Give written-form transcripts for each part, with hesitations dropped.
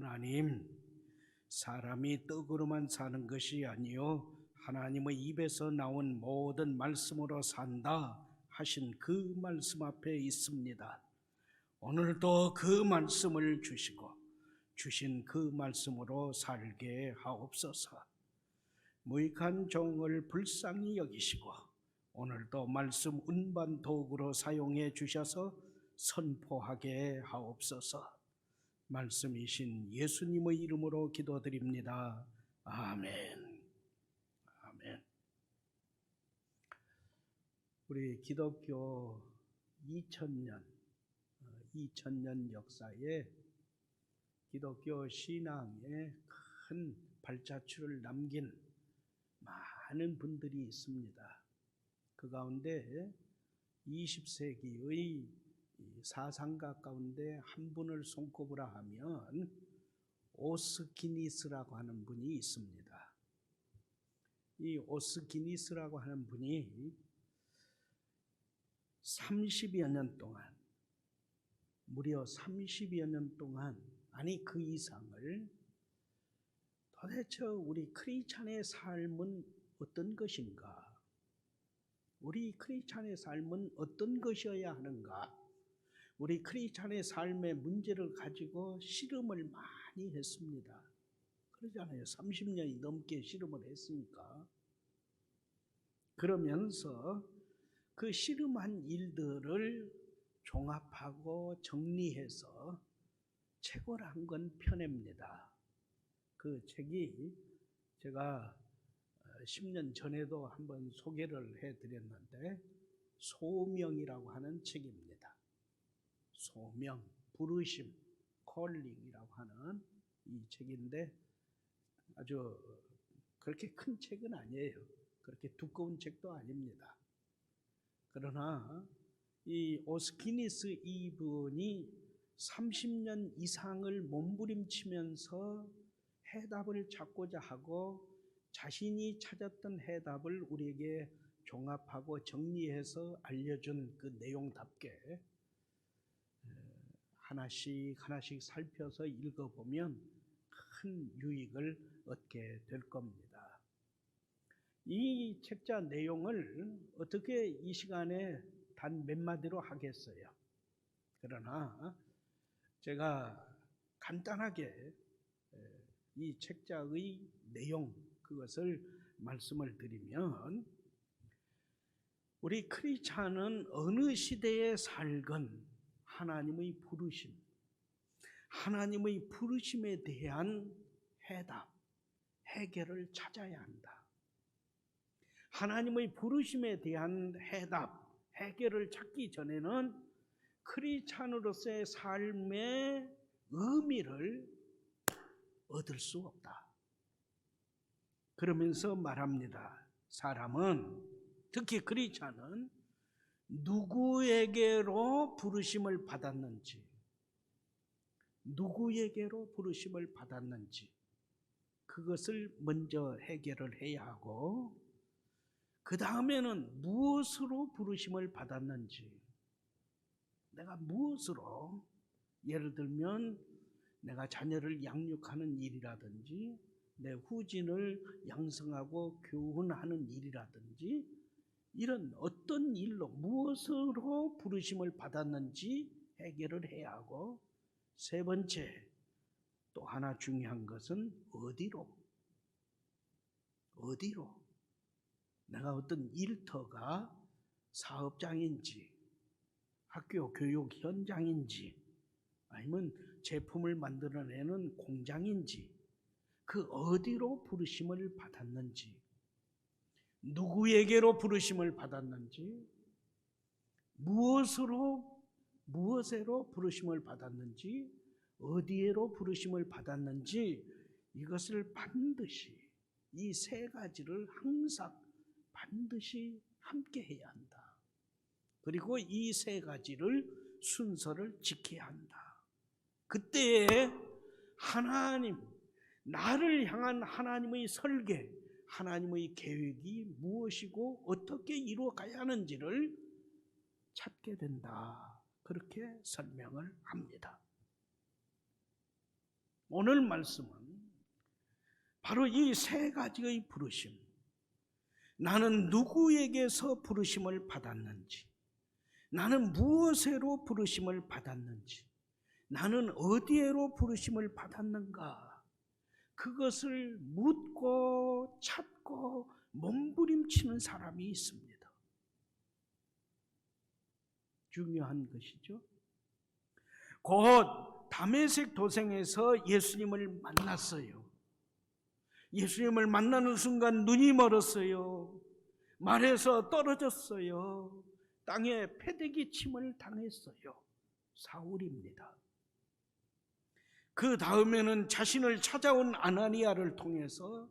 하나님, 사람이 떡으로만 사는 것이 아니요 하나님의 입에서 나온 모든 말씀으로 산다 하신 그 말씀 앞에 있습니다. 오늘도 그 말씀을 주시고 주신 그 말씀으로 살게 하옵소서. 무익한 종을 불쌍히 여기시고 오늘도 말씀 운반 도구로 사용해 주셔서 선포하게 하옵소서. 말씀이신 예수님의 이름으로 기도드립니다. 아멘. 아멘. 우리 기독교 2000년 역사에 기독교 신앙에 큰 발자취를 남긴 많은 분들이 있습니다. 그 가운데 20세기의 사상가 가운데 한 분을 손꼽으라 하면 오스키니스라고 하는 분이 있습니다. 이 오스키니스라고 하는 분이 30여 년 동안, 무려 30여 년 동안, 아니 그 이상을 도대체 우리 크리스찬의 삶은 어떤 것인가? 우리 크리스찬의 삶은 어떤 것이어야 하는가? 우리 크리스찬의 삶의 문제를 가지고 실험을 많이 했습니다. 그러잖아요. 30년이 넘게 실험을 했으니까. 그러면서 그 실험한 일들을 종합하고 정리해서 책을 한 권 펴냅니다. 그 책이 제가 10년 전에도 한번 소개를 해드렸는데 소명이라고 하는 책입니다. 소명, 부르심, 콜링이라고 하는 이 책인데 아주 그렇게 큰 책은 아니에요. 그렇게 두꺼운 책도 아닙니다. 그러나 이 오스키니스 이분이 30년 이상을 몸부림치면서 해답을 찾고자 하고 자신이 찾았던 해답을 우리에게 종합하고 정리해서 알려준 그 내용답게 하나씩 살펴서 읽어보면 큰 유익을 얻게 될 겁니다. 이 책자 내용을 어떻게 이 시간에 단 몇 마디로 하겠어요. 그러나 제가 간단하게 이 책자의 내용, 그것을 말씀을 드리면, 우리 크리스찬은 어느 시대에 살건 하나님의 부르심, 하나님의 부르심에 대한 해답, 해결을 찾아야 한다. 하나님의 부르심에 대한 해답, 해결을 찾기 전에는 크리스찬으로서의 삶의 의미를 얻을 수 없다. 그러면서 말합니다. 사람은, 특히 크리스찬은 누구에게로 부르심을 받았는지, 그것을 먼저 해결을 해야 하고, 그 다음에는 무엇으로 부르심을 받았는지, 내가 무엇으로, 예를 들면 내가 자녀를 양육하는 일이라든지 내 후진을 양성하고 교훈하는 일이라든지 이런 어떤 일로 무엇으로 부르심을 받았는지 해결을 해야 하고, 세 번째 또 하나 중요한 것은 어디로 내가 어떤 일터가 사업장인지 학교 교육 현장인지 아니면 제품을 만들어내는 공장인지 그 어디로 부르심을 받았는지, 누구에게로 부르심을 받았는지, 무엇으로 부르심을 받았는지, 어디에로 부르심을 받았는지, 이것을 반드시, 이 세 가지를 항상 반드시 함께 해야 한다. 그리고 이 세 가지를 순서를 지켜야 한다. 그때에 하나님, 나를 향한 하나님의 설계, 하나님의 계획이 무엇이고 어떻게 이루어가야 하는지를 찾게 된다. 그렇게 설명을 합니다. 오늘 말씀은 바로 이 세 가지의 부르심, 나는 누구에게서 부르심을 받았는지, 나는 무엇으로 부르심을 받았는지, 나는 어디에로 부르심을 받았는가, 그것을 묻고 찾고 몸부림치는 사람이 있습니다. 중요한 것이죠. 곧 다메섹 도성에서 예수님을 만났어요. 예수님을 만나는 순간 눈이 멀었어요. 말에서 떨어졌어요. 땅에 패대기침을 당했어요. 사울입니다. 그 다음에는 자신을 찾아온 아나니아를 통해서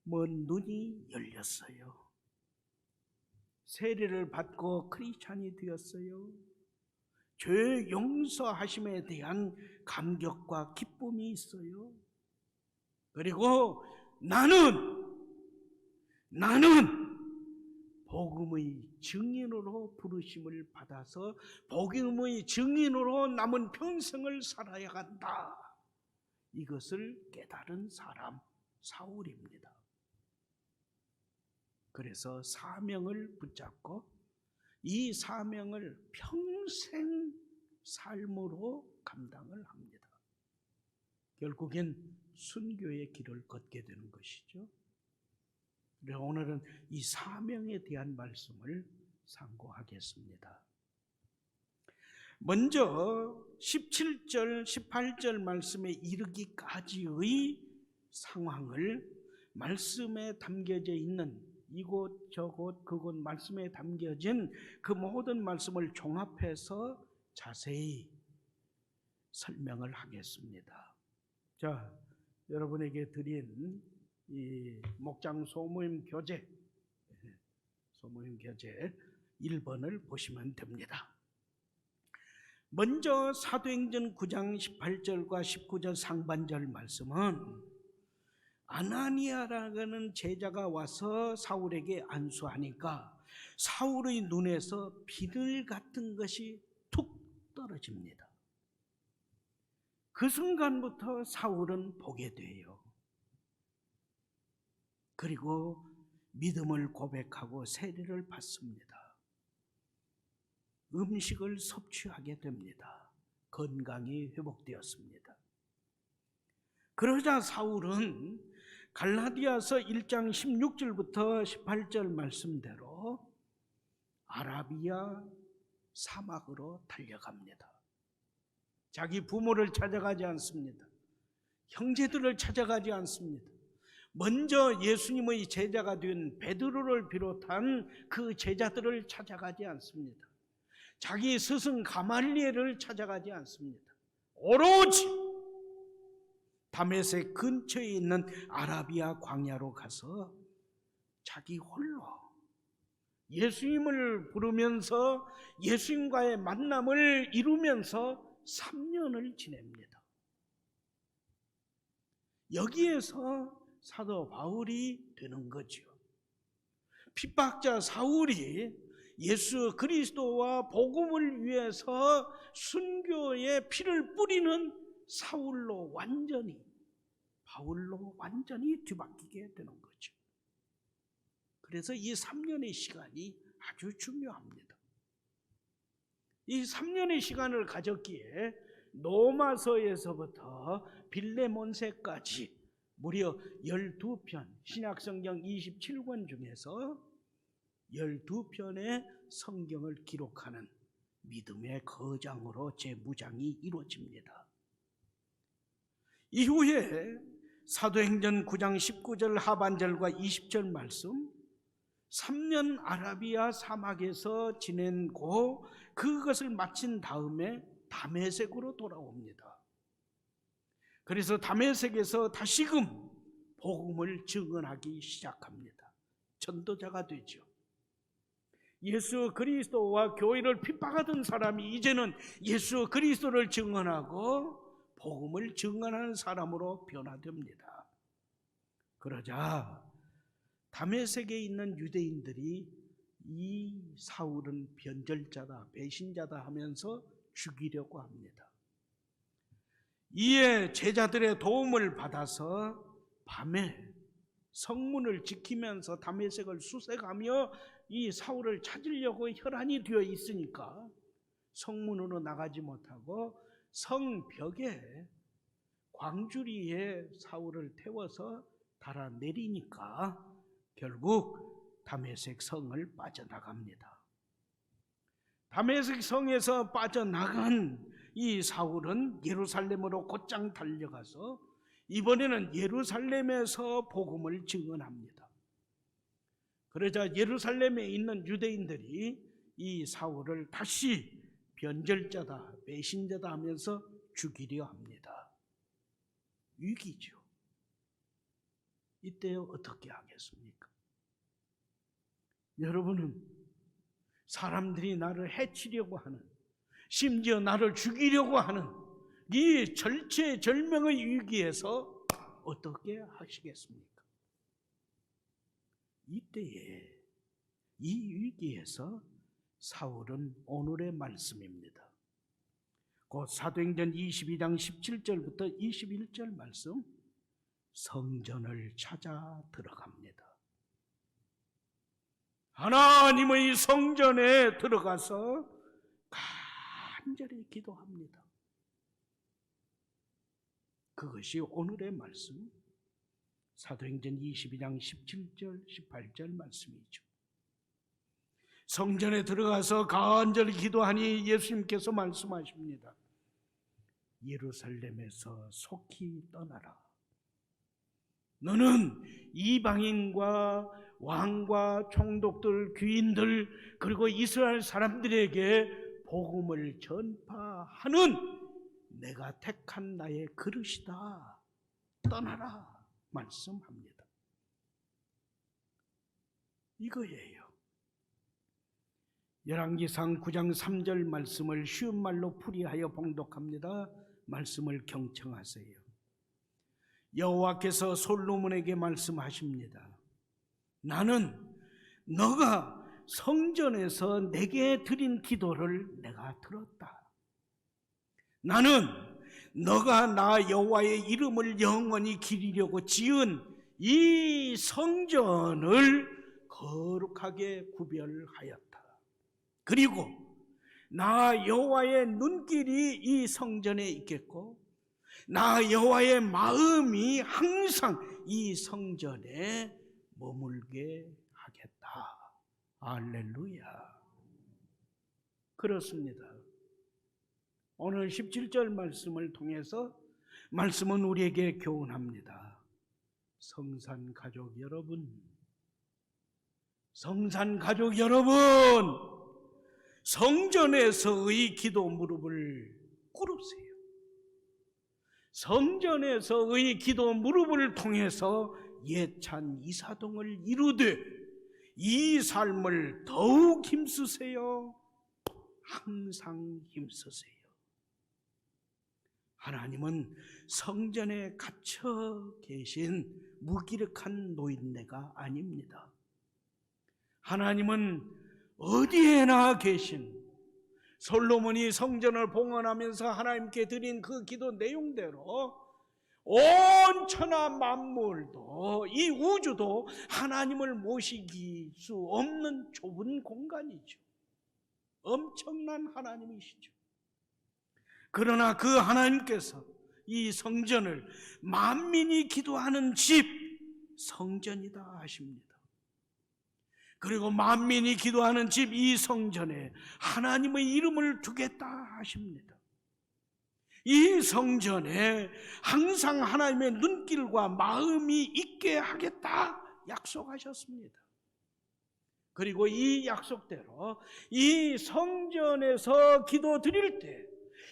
먼 눈이 열렸어요. 세례를 받고 크리스찬이 되었어요. 죄 용서하심에 대한 감격과 기쁨이 있어요. 그리고 나는 복음의 증인으로 부르심을 받아서 복음의 증인으로 남은 평생을 살아야 한다. 이것을 깨달은 사람 사울입니다. 그래서 사명을 붙잡고 이 사명을 평생 삶으로 감당을 합니다. 결국엔 순교의 길을 걷게 되는 것이죠. 오늘은 이 사명에 대한 말씀을 상고하겠습니다. 먼저 17절, 18절 말씀에 이르기까지의 상황을 말씀에 담겨져 있는 이곳 저곳 그곳 말씀에 담겨진 그 모든 말씀을 종합해서 자세히 설명을 하겠습니다. 자, 여러분에게 드린 이 목장 소모임 교재 1번을 보시면 됩니다. 먼저 사도행전 9장 18절과 19절 상반절 말씀은 아나니아라는 제자가 와서 사울에게 안수하니까 사울의 눈에서 비늘 같은 것이 툭 떨어집니다. 그 순간부터 사울은 보게 돼요. 그리고 믿음을 고백하고 세례를 받습니다. 음식을 섭취하게 됩니다. 건강이 회복되었습니다. 그러자 사울은 갈라디아서 1장 16절부터 18절 말씀대로 아라비아 사막으로 달려갑니다. 자기 부모를 찾아가지 않습니다. 형제들을 찾아가지 않습니다. 먼저 예수님의 제자가 된 베드로를 비롯한 그 제자들을 찾아가지 않습니다. 자기 스승 가말리엘을 찾아가지 않습니다. 오로지 다메섹 근처에 있는 아라비아 광야로 가서 자기 홀로 예수님을 부르면서 예수님과의 만남을 이루면서 3년을 지냅니다. 여기에서 사도 바울이 되는 거죠. 핍박자 사울이 예수 그리스도와 복음을 위해서 순교의 피를 뿌리는 바울로 완전히 뒤바뀌게 되는 거죠. 그래서 이 3년의 시간이 아주 중요합니다. 이 3년의 시간을 가졌기에 로마서에서부터 빌레몬세까지 무려 12편, 신약성경 27권 중에서 12편의 성경을 기록하는 믿음의 거장으로 재무장이 이루어집니다. 이후에 사도행전 9장 19절 하반절과 20절 말씀, 3년 아라비아 사막에서 지내고 그것을 마친 다음에 다메섹으로 돌아옵니다. 그래서 다메섹에서 다시금 복음을 증언하기 시작합니다. 전도자가 되죠. 예수 그리스도와 교회를 핍박하던 사람이 이제는 예수 그리스도를 증언하고 복음을 증언하는 사람으로 변화됩니다. 그러자 다메섹에 있는 유대인들이 이 사울은 변절자다, 배신자다 하면서 죽이려고 합니다. 이에 제자들의 도움을 받아서 밤에 성문을 지키면서 다메섹을 수색하며 이 사울을 찾으려고 혈안이 되어 있으니까 성문으로 나가지 못하고 성벽에 광주리에 사울을 태워서 달아내리니까 결국 다메섹 성을 빠져나갑니다. 다메섹 성에서 빠져나간 이 사울은 예루살렘으로 곧장 달려가서 이번에는 예루살렘에서 복음을 증언합니다. 그러자 예루살렘에 있는 유대인들이 이 사울을 다시 변절자다, 배신자다 하면서 죽이려 합니다. 위기죠. 이때 어떻게 하겠습니까? 여러분은 사람들이 나를 해치려고 하는, 심지어 나를 죽이려고 하는 이 절체절명의 위기에서 어떻게 하시겠습니까? 이때에 이 위기에서 사울은 오늘의 말씀입니다. 곧 사도행전 22장 17절부터 21절 말씀, 성전을 찾아 들어갑니다. 하나님의 성전에 들어가서 간절히 기도합니다. 그것이 오늘의 말씀, 사도행전 22장 17절 18절 말씀이죠. 성전에 들어가서 간절히 기도하니 예수님께서 말씀하십니다. 예루살렘에서 속히 떠나라. 너는 이방인과 왕과 총독들, 귀인들, 그리고 이스라엘 사람들에게 복음을 전파하는 내가 택한 나의 그릇이다. 떠나라 말씀합니다. 이거예요. 열왕기상 9장 3절 말씀을 쉬운 말로 풀이하여 봉독합니다. 말씀을 경청하세요. 여호와께서 솔로몬에게 말씀하십니다. 나는 너가 성전에서 내게 드린 기도를 내가 들었다. 나는 너가 나 여호와의 이름을 영원히 기리려고 지은 이 성전을 거룩하게 구별하였다. 그리고 나 여호와의 눈길이 이 성전에 있겠고 나 여호와의 마음이 항상 이 성전에 머물게 하겠다. 할렐루야. 그렇습니다. 오늘 17절 말씀을 통해서 말씀은 우리에게 교훈합니다. 성산 가족 여러분, 성전에서의 기도 무릎을 꿇으세요. 성전에서의 기도 무릎을 통해서 예찬 이사동을 이루되 이 삶을 더욱 힘쓰세요. 항상 힘쓰세요. 하나님은 성전에 갇혀 계신 무기력한 노인네가 아닙니다. 하나님은 어디에나 계신, 솔로몬이 성전을 봉헌하면서 하나님께 드린 그 기도 내용대로 온 천하 만물도, 이 우주도 하나님을 모시기 수 없는 좁은 공간이죠. 엄청난 하나님이시죠. 그러나 그 하나님께서 이 성전을 만민이 기도하는 집, 성전이다 하십니다. 그리고 만민이 기도하는 집, 이 성전에 하나님의 이름을 두겠다 하십니다. 이 성전에 항상 하나님의 눈길과 마음이 있게 하겠다 약속하셨습니다. 그리고 이 약속대로 이 성전에서 기도 드릴 때,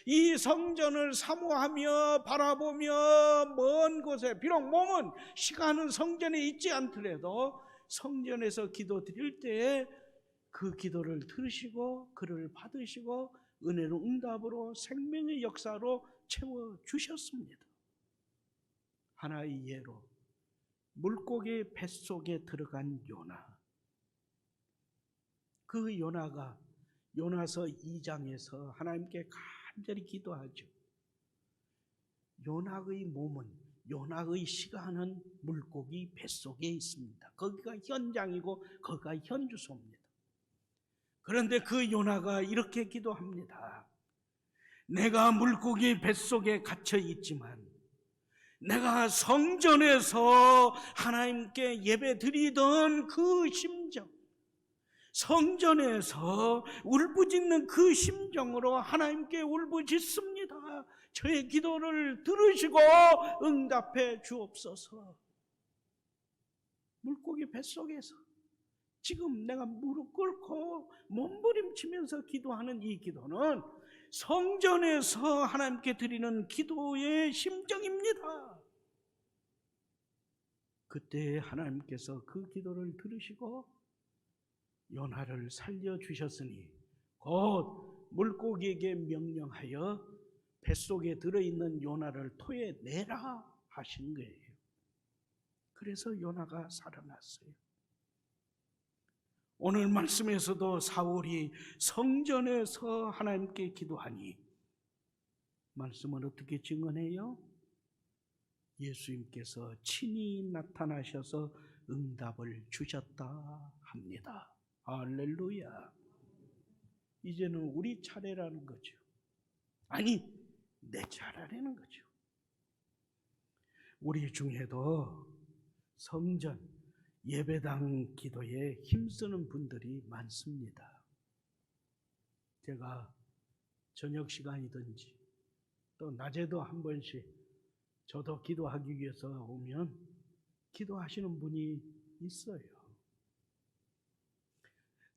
이 성전을 사모하며 바라보며 먼 곳에, 비록 몸은 시간은 성전에 있지 않더라도 성전에서 기도 드릴 때에 그 기도를 들으시고 그를 받으시고 은혜로 응답으로 생명의 역사로 채워주셨습니다. 하나의 예로 물고기 뱃속에 들어간 요나, 그 요나가 요나서 2장에서 하나님께 간절히 기도하죠. 요나의 몸은, 요나의 시간은 물고기 뱃속에 있습니다. 거기가 현장이고 거기가 현주소입니다. 그런데 그 요나가 이렇게 기도합니다. 내가 물고기 뱃속에 갇혀 있지만 내가 성전에서 하나님께 예배 드리던 그 심정, 성전에서 울부짖는 그 심정으로 하나님께 울부짖습니다. 저의 기도를 들으시고 응답해 주옵소서. 물고기 뱃속에서 지금 내가 무릎 꿇고 몸부림치면서 기도하는 이 기도는 성전에서 하나님께 드리는 기도의 심정입니다. 그때 하나님께서 그 기도를 들으시고 요나를 살려주셨으니 곧 물고기에게 명령하여 뱃속에 들어있는 요나를 토해내라 하신 거예요. 그래서 요나가 살아났어요. 오늘 말씀에서도 사울이 성전에서 하나님께 기도하니 말씀은 어떻게 증언해요? 예수님께서 친히 나타나셔서 응답을 주셨다 합니다. 할렐루야. 이제는 우리 차례라는 거죠. 아니, 내 차례라는 거죠. 우리 중에도 성전, 예배당 기도에 힘쓰는 분들이 많습니다. 제가 저녁 시간이든지 또 낮에도 한 번씩 저도 기도하기 위해서 오면 기도하시는 분이 있어요.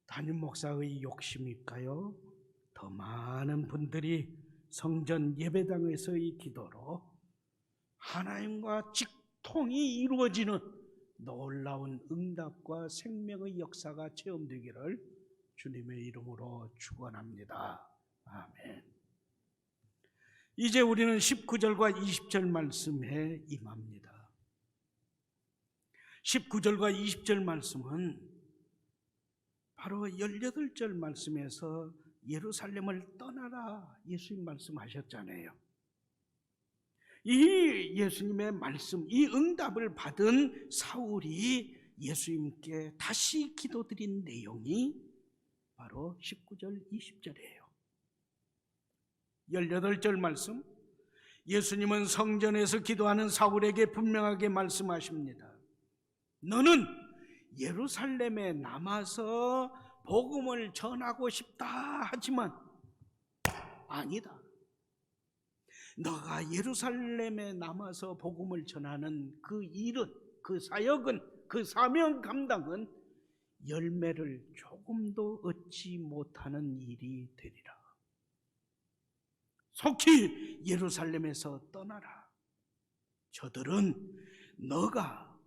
담임 목사의 욕심일까요? 더 많은 분들이 성전 예배당에서의 기도로 하나님과 직통이 이루어지는 놀라운 응답과 생명의 역사가 체험되기를 주님의 이름으로 축원합니다. 아멘. 이제 우리는 19절과 20절 말씀에 임합니다. 19절과 20절 말씀은 바로 18절 말씀에서 예루살렘을 떠나라 예수님 말씀하셨잖아요. 이 예수님의 말씀, 이 응답을 받은 사울이 예수님께 다시 기도드린 내용이 바로 19절, 20절이에요. 18절 말씀, 예수님은 성전에서 기도하는 사울에게 분명하게 말씀하십니다. 너는 예루살렘에 남아서 복음을 전하고 싶다 하지만 아니다. 너가 예루살렘에 남아서 복음을 전하는 그 일은, 그 사역은, 그 사명 감당은 열매를 조금도 얻지 못하는 일이 되리라. 속히 예루살렘에서 떠나라. 저들은 너가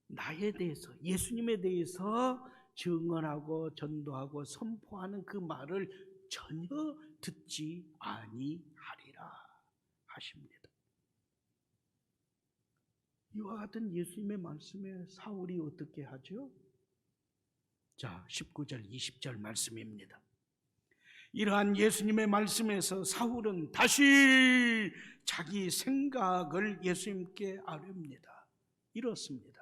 나에 대해서, 예수님에 대해서 증언하고 전도하고 선포하는 그 말을 전혀 듣지 아니하리라 하십니다. 이와 같은 예수님의 말씀에 사울이 어떻게 하죠? 자, 19절, 20절 말씀입니다. 이러한 예수님의 말씀에서 사울은 다시 자기 생각을 예수님께 아뢰옵니다. 이렇습니다.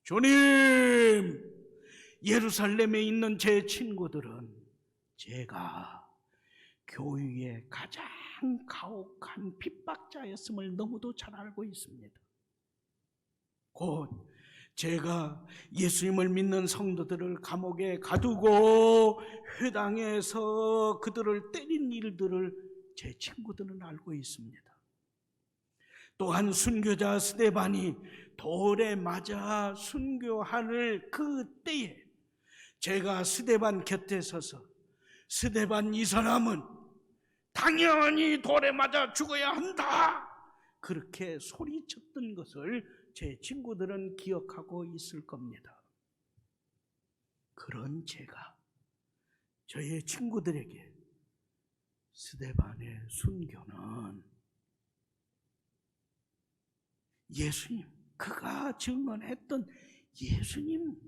주님, 예루살렘에 있는 제 친구들은 제가 교회의 가장 가혹한 핍박자였음을 너무도 잘 알고 있습니다. 곧 제가 예수님을 믿는 성도들을 감옥에 가두고 회당에서 그들을 때린 일들을 제 친구들은 알고 있습니다. 또한 순교자 스데반이 돌에 맞아 순교할 그 때에 제가 스데반 곁에 서서 스데반 이 사람은 당연히 돌에 맞아 죽어야 한다, 그렇게 소리쳤던 것을 제 친구들은 기억하고 있을 겁니다. 그런 제가 저의 친구들에게 스데반의 순교는 예수님, 그가 증언했던 예수님,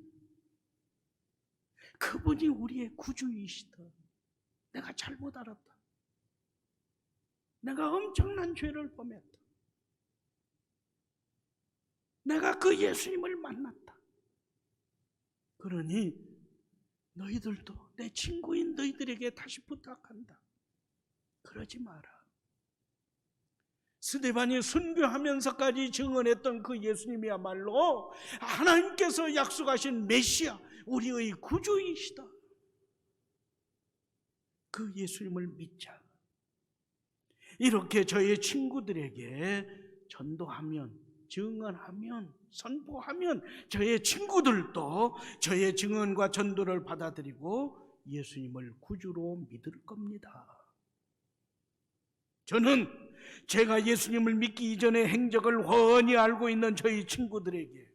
그분이 우리의 구주이시다. 내가 잘못 알았다. 내가 엄청난 죄를 범했다. 내가 그 예수님을 만났다. 그러니 너희들도 내 친구인 너희들에게 다시 부탁한다. 그러지 마라. 스데반이 순교하면서까지 증언했던 그 예수님이야말로 하나님께서 약속하신 메시아, 우리의 구주이시다. 그 예수님을 믿자. 이렇게 저의 친구들에게 전도하면, 증언하면, 선포하면 저의 친구들도 저의 증언과 전도를 받아들이고 예수님을 구주로 믿을 겁니다. 저는 제가 예수님을 믿기 이전의 행적을 훤히 알고 있는 저희 친구들에게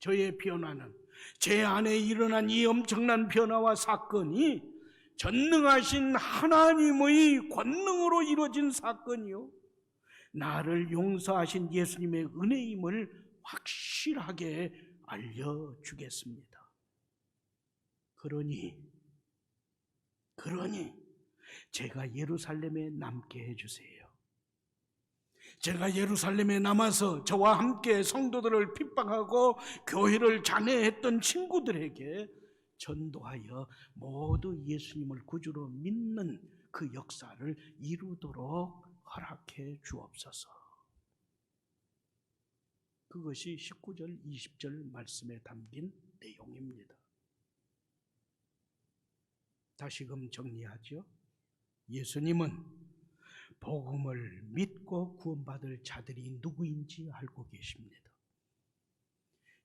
저의 변화는, 제 안에 일어난 이 엄청난 변화와 사건이 전능하신 하나님의 권능으로 이루어진 사건이요, 나를 용서하신 예수님의 은혜임을 확실하게 알려주겠습니다. 그러니 제가 예루살렘에 남게 해주세요. 제가 예루살렘에 남아서 저와 함께 성도들을 핍박하고 교회를 잔해했던 친구들에게 전도하여 모두 예수님을 구주로 믿는 그 역사를 이루도록 허락해 주옵소서. 그것이 19절, 20절 말씀에 담긴 내용입니다. 다시금 정리하죠. 예수님은 복음을 믿고 구원받을 자들이 누구인지 알고 계십니다.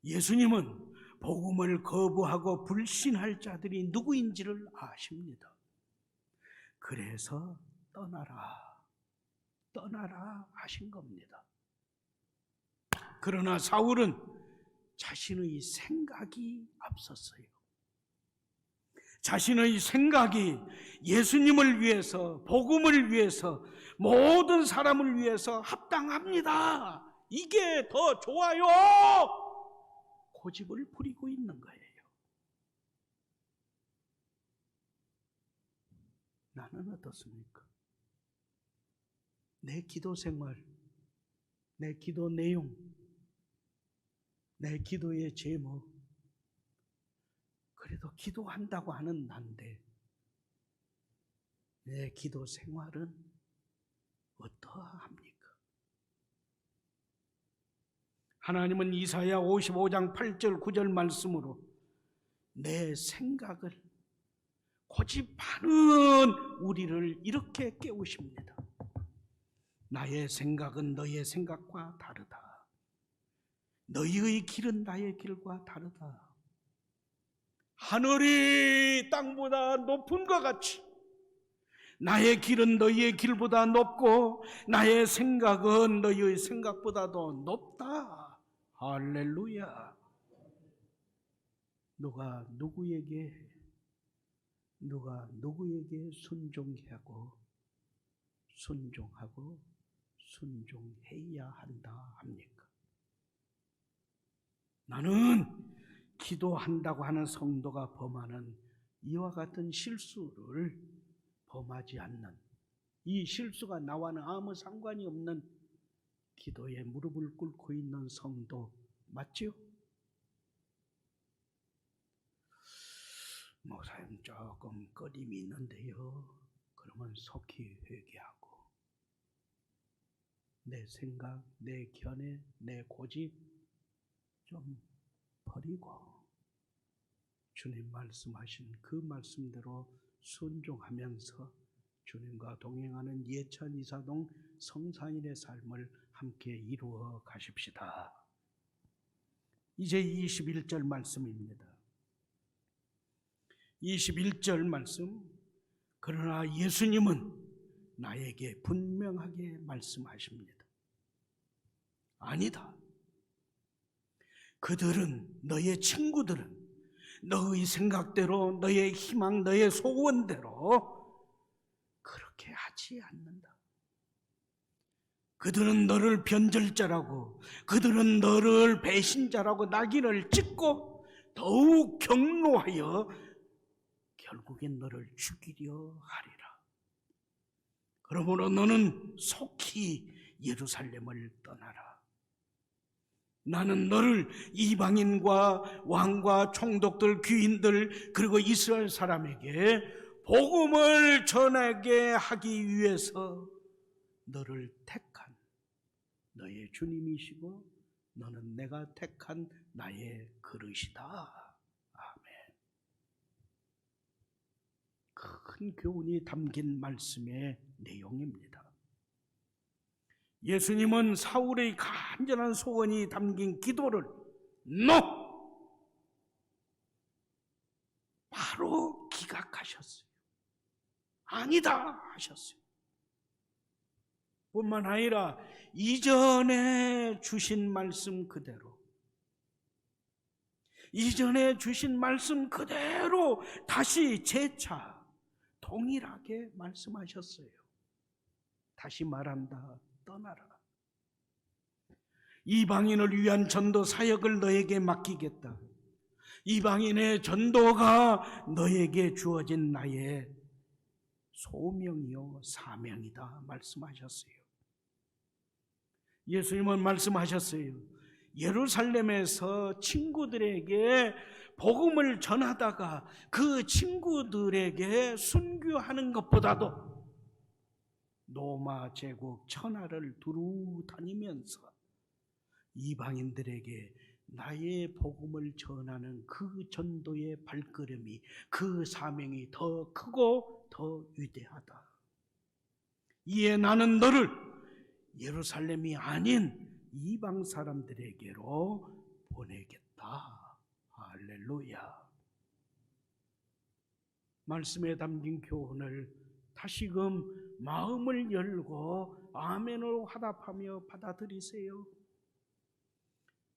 예수님은 복음을 거부하고 불신할 자들이 누구인지를 아십니다. 그래서 떠나라 하신 겁니다. 그러나 사울은 자신의 생각이 앞섰어요. 자신의 생각이 예수님을 위해서, 복음을 위해서, 모든 사람을 위해서 합당합니다, 이게 더 좋아요, 고집을 부리고 있는 거예요. 나는 어떻습니까? 내 기도 생활, 내 기도 내용, 내 기도의 제목, 그래도 기도한다고 하는 난데 내 기도 생활은 어떠합니까? 하나님은 이사야 55장 8절 9절 말씀으로 내 생각을 고집하는 우리를 이렇게 깨우십니다. 나의 생각은 너의 생각과 다르다. 너희의 길은 나의 길과 다르다. 하늘이 땅보다 높은 것 같이 나의 길은 너희의 길보다 높고 나의 생각은 너희의 생각보다도 높다. 할렐루야. 누가 누구에게 순종하고 순종해야 한다 합니까? 나는 기도한다고 하는 성도가 범하는 이와 같은 실수를 범하지 않는, 이 실수가 나와는 아무 상관이 없는 기도에 무릎을 꿇고 있는 성도 맞죠? 목사님 조금 꺼림이 있는데요. 그러면 속히 회개하고 내 생각, 내 견해, 내 고집 좀 버리고 주님 말씀하신 그 말씀대로 순종하면서 주님과 동행하는 예천 이사동 성산인의 삶을 함께 이루어 가십시다. 이제 21절 말씀입니다. 21절 말씀. 그러나 예수님은 나에게 분명하게 말씀하십니다. 아니다. 그들은, 너의 친구들은 너의 생각대로, 너의 희망, 너의 소원대로 그렇게 하지 않는다. 그들은 너를 변절자라고, 그들은 너를 배신자라고 낙인을 찍고 더욱 경노하여 결국엔 너를 죽이려 하리라. 그러므로 너는 속히 예루살렘을 떠나라. 나는 너를 이방인과 왕과 총독들, 귀인들, 그리고 이스라엘 사람에게 복음을 전하게 하기 위해서 너를 택한 너의 주님이시고 너는 내가 택한 나의 그릇이다. 아멘. 큰 교훈이 담긴 말씀의 내용입니다. 예수님은 사울의 간절한 소원이 담긴 기도를 바로 기각하셨어요. 아니다 하셨어요. 뿐만 아니라 이전에 주신 말씀 그대로 다시 재차 동일하게 말씀하셨어요. 다시 말한다. 떠나라. 이방인을 위한 전도 사역을 너에게 맡기겠다. 이방인의 전도가 너에게 주어진 나의 소명이요 사명이다 말씀하셨어요. 예수님은 말씀하셨어요. 예루살렘에서 친구들에게 복음을 전하다가 그 친구들에게 순교하는 것보다도 로마 제국 천하를 두루 다니면서 이방인들에게 나의 복음을 전하는 그 전도의 발걸음이, 그 사명이 더 크고 더 위대하다. 이에 나는 너를 예루살렘이 아닌 이방 사람들에게로 보내겠다. 할렐루야. 말씀에 담긴 교훈을 다시금 마음을 열고 아멘으로 화답하며 받아들이세요.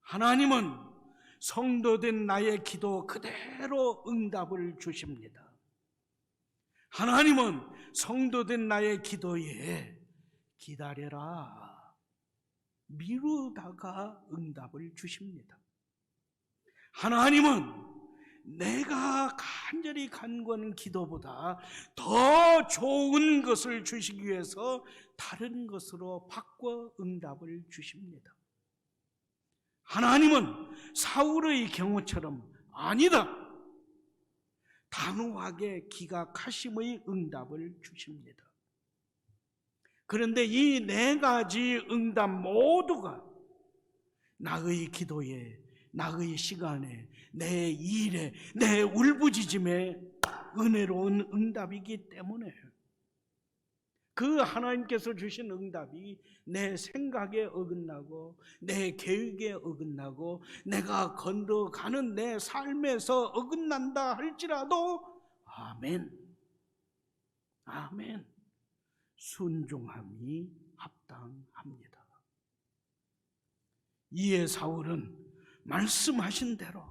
하나님은 성도된 나의 기도 그대로 응답을 주십니다. 하나님은 성도된 나의 기도에 기다려라, 미루다가 응답을 주십니다. 하나님은 내가 간절히 간구하는 기도보다 더 좋은 것을 주시기 위해서 다른 것으로 바꿔 응답을 주십니다. 하나님은 사울의 경우처럼 아니다, 단호하게 기각하심의 응답을 주십니다. 그런데 이 네 가지 응답 모두가 나의 기도에, 나의 시간에, 내 일에, 내 울부짖음에 은혜로운 응답이기 때문에 그 하나님께서 주신 응답이 내 생각에 어긋나고 내 계획에 어긋나고 내가 건너가는 내 삶에서 어긋난다 할지라도 아멘, 아멘, 순종함이 합당합니다. 이에 사울은 말씀하신 대로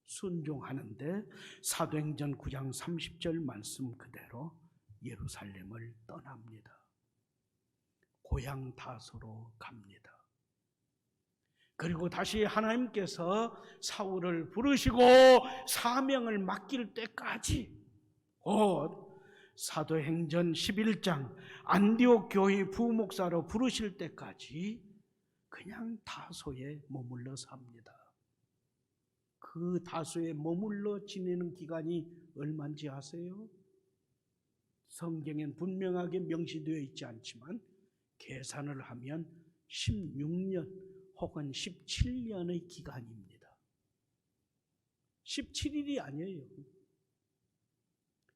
순종하는데 사도행전 9장 30절 말씀 그대로 예루살렘을 떠납니다. 고향 다소로 갑니다. 그리고 다시 하나님께서 사울을 부르시고 사명을 맡길 때까지 곧 사도행전 11장 안디옥 교회 부목사로 부르실 때까지 그냥 다소에 머물러 삽니다. 그 다소에 머물러 지내는 기간이 얼마인지 아세요? 성경엔 분명하게 명시되어 있지 않지만 계산을 하면 16년 혹은 17년의 기간입니다. 17일이 아니에요.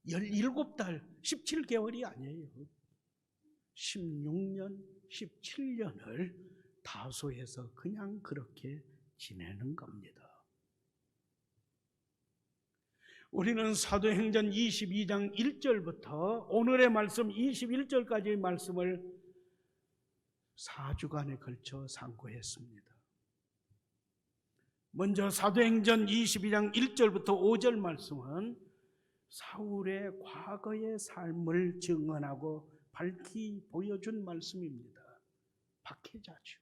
17달, 17개월이 아니에요. 16년, 17년을 다소에서 그냥 그렇게 지내는 겁니다. 우리는 사도행전 22장 1절부터 오늘의 말씀 21절까지의 말씀을 4주간에 걸쳐 상고했습니다. 먼저 사도행전 22장 1절부터 5절 말씀은 사울의 과거의 삶을 증언하고 밝히 보여준 말씀입니다. 박해자죠.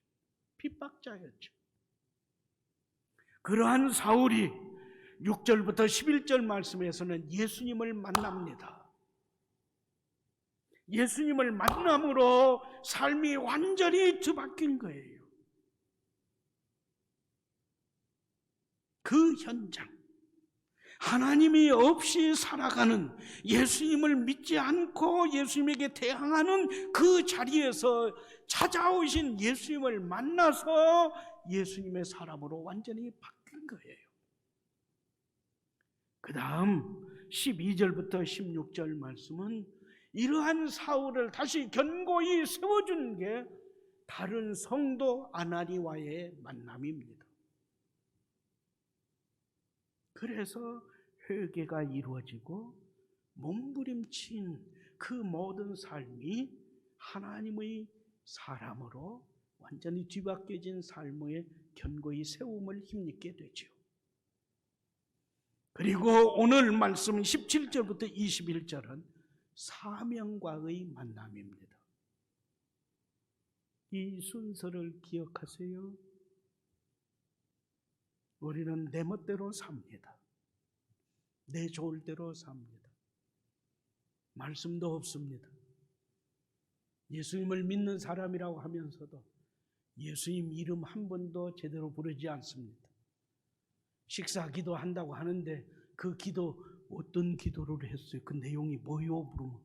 핍박자였죠. 그러한 사울이 6절부터 11절 말씀에서는 예수님을 만납니다. 예수님을 만남으로 삶이 완전히 뒤바뀐 거예요. 그 현장, 하나님이 없이 살아가는, 예수님을 믿지 않고 예수님에게 대항하는 그 자리에서 찾아오신 예수님을 만나서 예수님의 사람으로 완전히 바뀐 거예요. 그 다음 12절부터 16절 말씀은 이러한 사울을 다시 견고히 세워준 게 다른 성도 아나니와의 만남입니다. 그래서 회개가 이루어지고 몸부림친 그 모든 삶이 하나님의 사람으로 완전히 뒤바뀌어진 삶의 견고히 세움을 힘입게 되죠. 그리고 오늘 말씀 17절부터 21절은 사명과의 만남입니다. 이 순서를 기억하세요. 우리는 내 멋대로 삽니다. 내 좋을 대로 삽니다. 말씀도 없습니다. 예수님을 믿는 사람이라고 하면서도 예수님 이름 한 번도 제대로 부르지 않습니다. 식사 기도한다고 하는데 그 기도 어떤 기도를 했어요? 그 내용이 뭐요? 물으면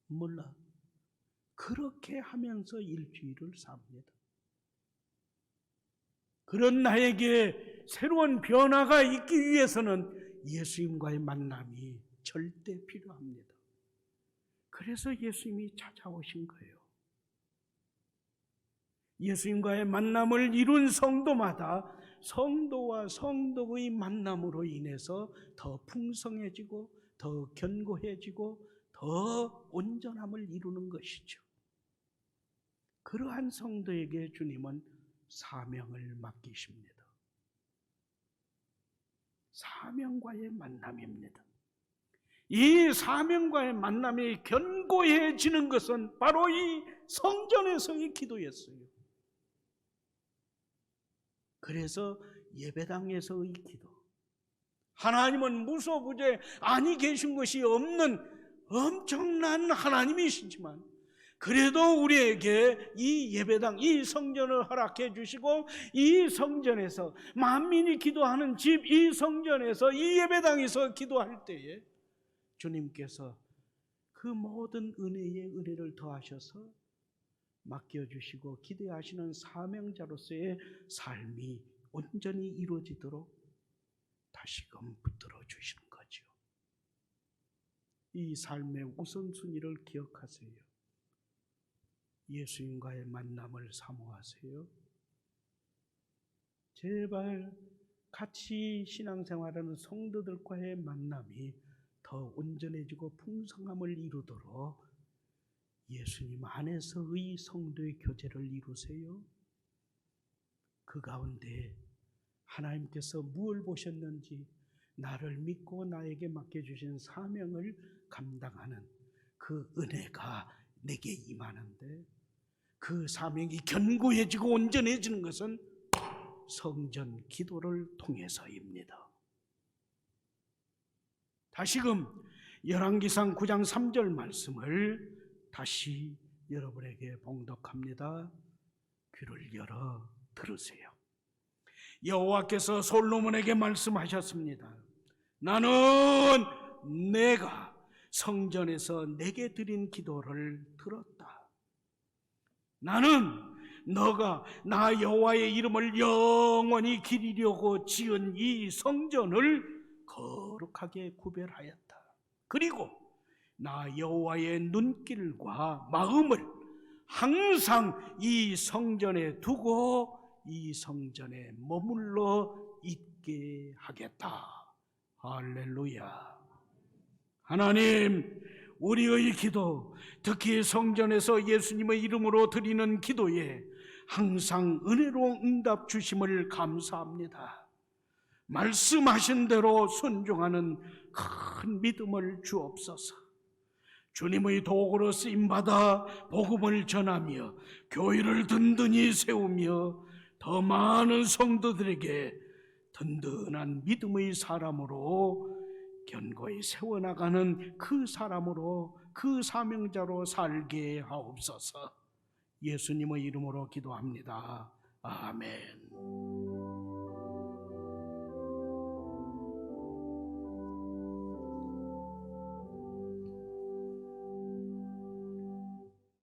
몰라. 그렇게 하면서 일주일을 삽니다. 그런 나에게 새로운 변화가 있기 위해서는 예수님과의 만남이 절대 필요합니다. 그래서 예수님이 찾아오신 거예요. 예수님과의 만남을 이룬 성도마다 성도와 성도의 만남으로 인해서 더 풍성해지고 더 견고해지고 더 온전함을 이루는 것이죠. 그러한 성도에게 주님은 사명을 맡기십니다. 사명과의 만남입니다. 이 사명과의 만남이 견고해지는 것은 바로 이 성전에서의 기도였어요. 그래서 예배당에서의 기도, 하나님은 무소부재 아니 계신 것이 없는 엄청난 하나님이시지만 그래도 우리에게 이 예배당, 이 성전을 허락해 주시고 이 성전에서 만민이 기도하는 집, 이 성전에서 이 예배당에서 기도할 때에 주님께서 그 모든 은혜의 은혜를 더하셔서 맡겨주시고 기대하시는 사명자로서의 삶이 온전히 이루어지도록 다시금 붙들어 주시는 거죠. 이 삶의 우선순위를 기억하세요. 예수님과의 만남을 사모하세요. 제발 같이 신앙생활하는 성도들과의 만남이 더 온전해지고 풍성함을 이루도록 예수님 안에서의 성도의 교제를 이루세요. 그 가운데 하나님께서 무엇을 보셨는지 나를 믿고 나에게 맡겨주신 사명을 감당하는 그 은혜가 내게 임하는데 그 사명이 견고해지고 온전해지는 것은 성전 기도를 통해서입니다. 다시금 열왕기상 9장 3절 말씀을 다시 여러분에게 봉독합니다. 귀를 열어 들으세요. 여호와께서 솔로몬에게 말씀하셨습니다. 나는 내가 성전에서 내게 드린 기도를 들었다. 나는 너가 나 여호와의 이름을 영원히 기리려고 지은 이 성전을 거룩하게 구별하였다. 그리고 나 여호와의 눈길과 마음을 항상 이 성전에 두고 이 성전에 머물러 있게 하겠다. 할렐루야. 하나님, 우리의 기도, 특히 성전에서 예수님의 이름으로 드리는 기도에 항상 은혜로 응답 주심을 감사합니다. 말씀하신 대로 순종하는 큰 믿음을 주옵소서. 주님의 도구로 쓰임받아 복음을 전하며 교회를 든든히 세우며 더 많은 성도들에게 든든한 믿음의 사람으로 견고히 세워나가는 그 사람으로, 그 사명자로 살게 하옵소서. 예수님의 이름으로 기도합니다. 아멘.